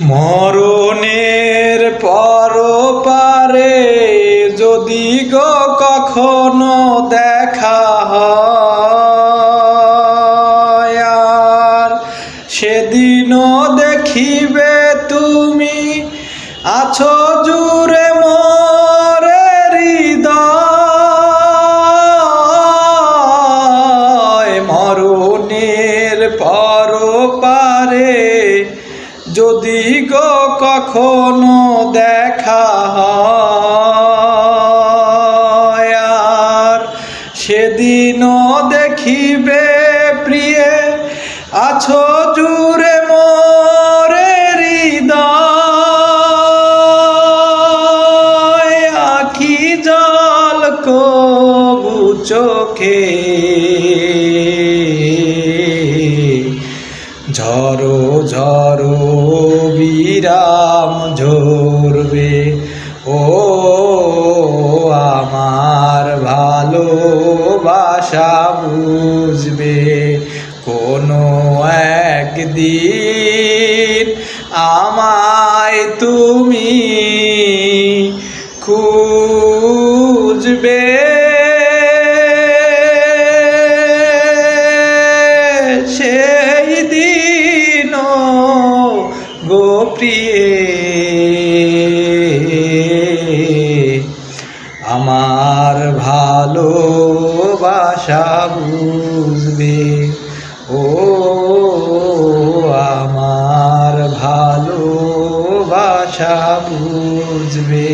মরণের পরপারে যদি গো কখনো দেখা হয়, আর সেদিনও দেখিবে তুমি আছো জুড়ে মোরে হৃদয়। মরণের পরপারে যদি গো কখনো দেখা হয়, আর সেদিনও দেখিবে প্রিয়ে আছো জুড়ে মোরে হৃদয়। আখি জল কবু চোখে ঝরো ঝরো বিরাম ঝরবে, ও আমার ভালোবাসা বুঝবে কোনো একদিন আমায় তুমি খুঁজবে। সেই দিন গো প্রিয়ে আমার ভালোবাসা বুঝবে, ও আমার ভালোবাসা বুঝবে।